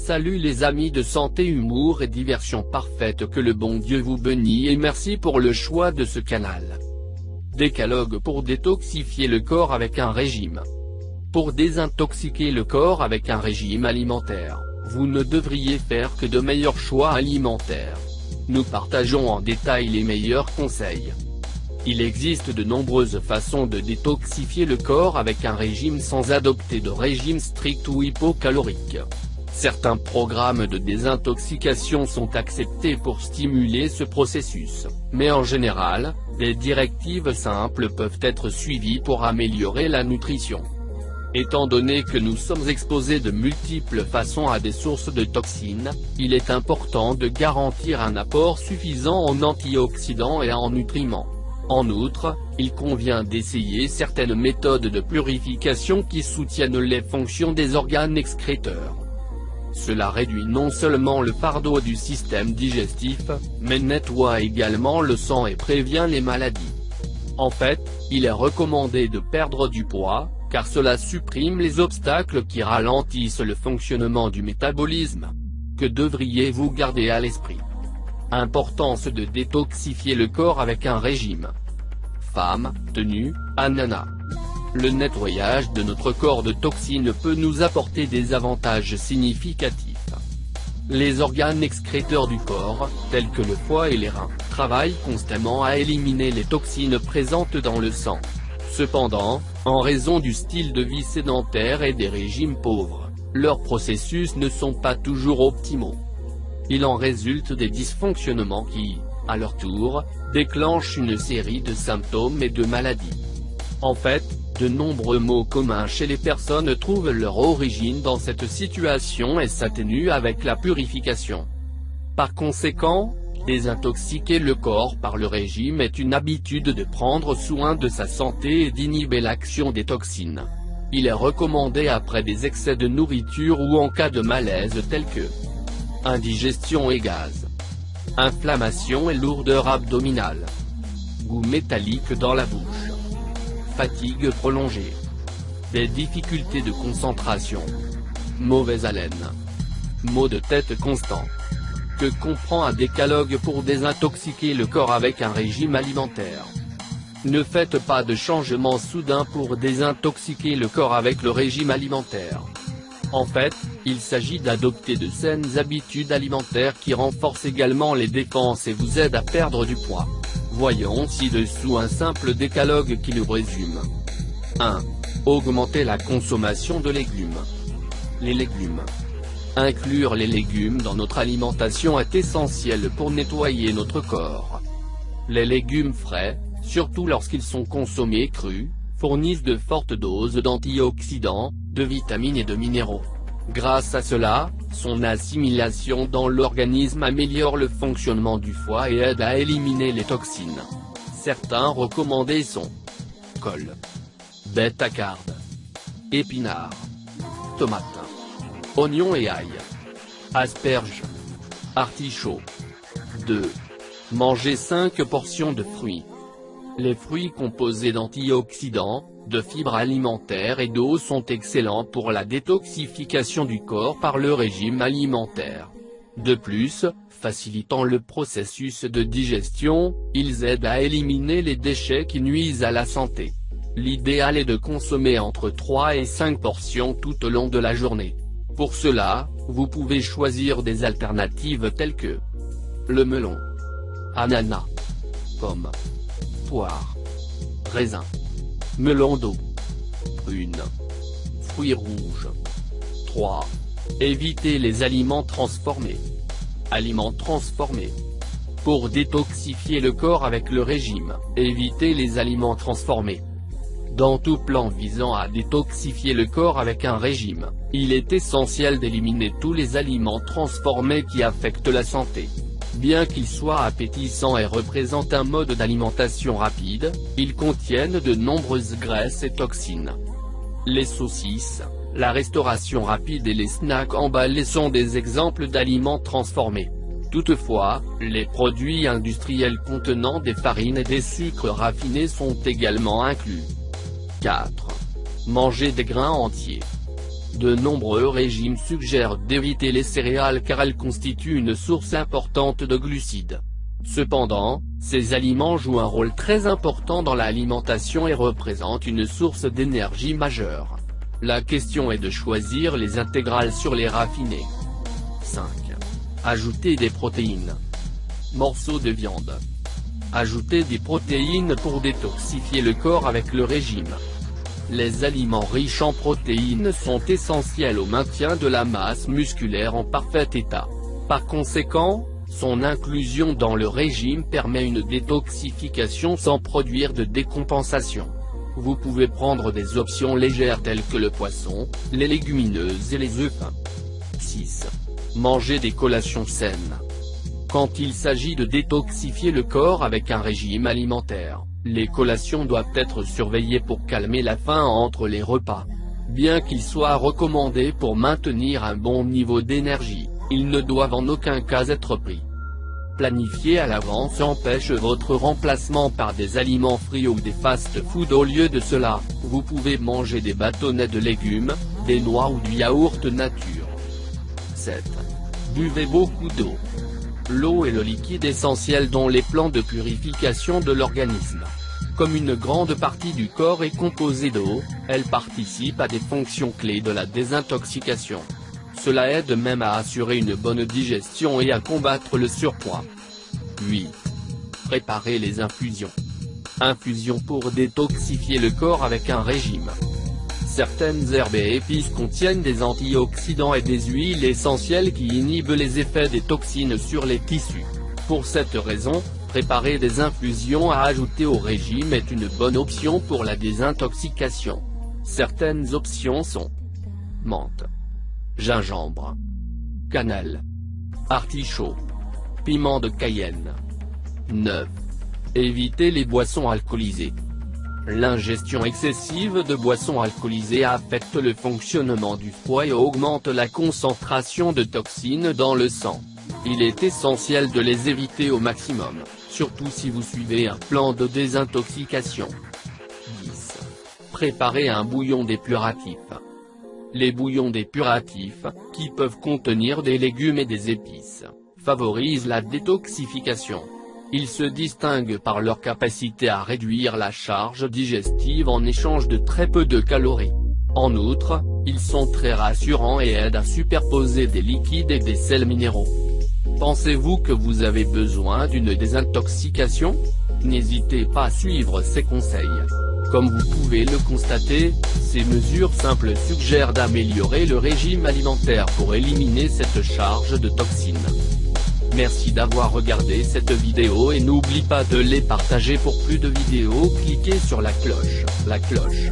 Salut les amis de santé, humour et diversion parfaite, que le bon Dieu vous bénisse et merci pour le choix de ce canal. Décalogue pour détoxifier le corps avec un régime. Pour désintoxiquer le corps avec un régime alimentaire, vous ne devriez faire que de meilleurs choix alimentaires. Nous partageons en détail les meilleurs conseils. Il existe de nombreuses façons de détoxifier le corps avec un régime sans adopter de régime strict ou hypocalorique. Certains programmes de désintoxication sont acceptés pour stimuler ce processus, mais en général, des directives simples peuvent être suivies pour améliorer la nutrition. Étant donné que nous sommes exposés de multiples façons à des sources de toxines, il est important de garantir un apport suffisant en antioxydants et en nutriments. En outre, il convient d'essayer certaines méthodes de purification qui soutiennent les fonctions des organes excréteurs. Cela réduit non seulement le fardeau du système digestif, mais nettoie également le sang et prévient les maladies. En fait, il est recommandé de perdre du poids, car cela supprime les obstacles qui ralentissent le fonctionnement du métabolisme. Que devriez-vous garder à l'esprit? Importance de détoxifier le corps avec un régime. Femme, tenue, ananas. Le nettoyage de notre corps de toxines peut nous apporter des avantages significatifs. Les organes excréteurs du corps, tels que le foie et les reins, travaillent constamment à éliminer les toxines présentes dans le sang. Cependant, en raison du style de vie sédentaire et des régimes pauvres, leurs processus ne sont pas toujours optimaux. Il en résulte des dysfonctionnements qui, à leur tour, déclenchent une série de symptômes et de maladies. En fait, de nombreux maux communs chez les personnes trouvent leur origine dans cette situation et s'atténuent avec la purification. Par conséquent, désintoxiquer le corps par le régime est une habitude de prendre soin de sa santé et d'inhiber l'action des toxines. Il est recommandé après des excès de nourriture ou en cas de malaise tels que indigestion et gaz, inflammation et lourdeur abdominale, goût métallique dans la bouche, fatigue prolongée, des difficultés de concentration, mauvaise haleine, maux de tête constants. Que comprend un décalogue pour désintoxiquer le corps avec un régime alimentaire? Ne faites pas de changement soudain pour désintoxiquer le corps avec le régime alimentaire. En fait, il s'agit d'adopter de saines habitudes alimentaires qui renforcent également les défenses et vous aident à perdre du poids. Voyons ci-dessous un simple décalogue qui le résume. 1. Augmenter la consommation de légumes. Les légumes. Inclure les légumes dans notre alimentation est essentiel pour nettoyer notre corps. Les légumes frais, surtout lorsqu'ils sont consommés crus, fournissent de fortes doses d'antioxydants, de vitamines et de minéraux. Grâce à cela, son assimilation dans l'organisme améliore le fonctionnement du foie et aide à éliminer les toxines. Certains recommandés sont col, bêta-carde, épinards, tomates, oignons et ail, asperges, artichauts. 2. Manger 5 portions de fruits. Les fruits composés d'antioxydants, de fibres alimentaires et d'eau sont excellents pour la détoxification du corps par le régime alimentaire. De plus, facilitant le processus de digestion, ils aident à éliminer les déchets qui nuisent à la santé. L'idéal est de consommer entre 3 et 5 portions tout au long de la journée. Pour cela, vous pouvez choisir des alternatives telles que le melon, ananas, pomme, poire, raisin, melon d'eau, prune, fruits rouges. 3. Éviter les aliments transformés. Aliments transformés. Pour détoxifier le corps avec le régime, évitez les aliments transformés. Dans tout plan visant à détoxifier le corps avec un régime, il est essentiel d'éliminer tous les aliments transformés qui affectent la santé. Bien qu'ils soient appétissants et représentent un mode d'alimentation rapide, ils contiennent de nombreuses graisses et toxines. Les saucisses, la restauration rapide et les snacks emballés sont des exemples d'aliments transformés. Toutefois, les produits industriels contenant des farines et des sucres raffinés sont également inclus. 4. Manger des grains entiers. De nombreux régimes suggèrent d'éviter les céréales car elles constituent une source importante de glucides. Cependant, ces aliments jouent un rôle très important dans l'alimentation et représentent une source d'énergie majeure. La question est de choisir les intégrales sur les raffinés. 5. Ajouter des protéines. Morceaux de viande. Ajouter des protéines pour détoxifier le corps avec le régime. Les aliments riches en protéines sont essentiels au maintien de la masse musculaire en parfait état. Par conséquent, son inclusion dans le régime permet une détoxification sans produire de décompensation. Vous pouvez prendre des options légères telles que le poisson, les légumineuses et les œufs. 6. Manger des collations saines. Quand il s'agit de détoxifier le corps avec un régime alimentaire, les collations doivent être surveillées pour calmer la faim entre les repas. Bien qu'ils soient recommandés pour maintenir un bon niveau d'énergie, ils ne doivent en aucun cas être pris. Planifier à l'avance empêche votre remplacement par des aliments frits ou des fast-food. Au lieu de cela, vous pouvez manger des bâtonnets de légumes, des noix ou du yaourt nature. 7. Buvez beaucoup d'eau. L'eau est le liquide essentiel dans les plans de purification de l'organisme. Comme une grande partie du corps est composée d'eau, elle participe à des fonctions clés de la désintoxication. Cela aide même à assurer une bonne digestion et à combattre le surpoids. 8. Préparer les infusions. Infusions pour détoxifier le corps avec un régime. Certaines herbes et épices contiennent des antioxydants et des huiles essentielles qui inhibent les effets des toxines sur les tissus. Pour cette raison, préparer des infusions à ajouter au régime est une bonne option pour la désintoxication. Certaines options sont menthe, gingembre, cannelle, artichaut, piment de Cayenne. 9. Éviter les boissons alcoolisées. L'ingestion excessive de boissons alcoolisées affecte le fonctionnement du foie et augmente la concentration de toxines dans le sang. Il est essentiel de les éviter au maximum, surtout si vous suivez un plan de désintoxication. 10. Préparer un bouillon dépuratif. Les bouillons dépuratifs, qui peuvent contenir des légumes et des épices, favorisent la détoxification. Ils se distinguent par leur capacité à réduire la charge digestive en échange de très peu de calories. En outre, ils sont très rassurants et aident à superposer des liquides et des sels minéraux. Pensez-vous que vous avez besoin d'une désintoxication? N'hésitez pas à suivre ces conseils. Comme vous pouvez le constater, ces mesures simples suggèrent d'améliorer le régime alimentaire pour éliminer cette charge de toxines. Merci d'avoir regardé cette vidéo et n'oublie pas de les partager pour plus de vidéos. Cliquez sur la cloche.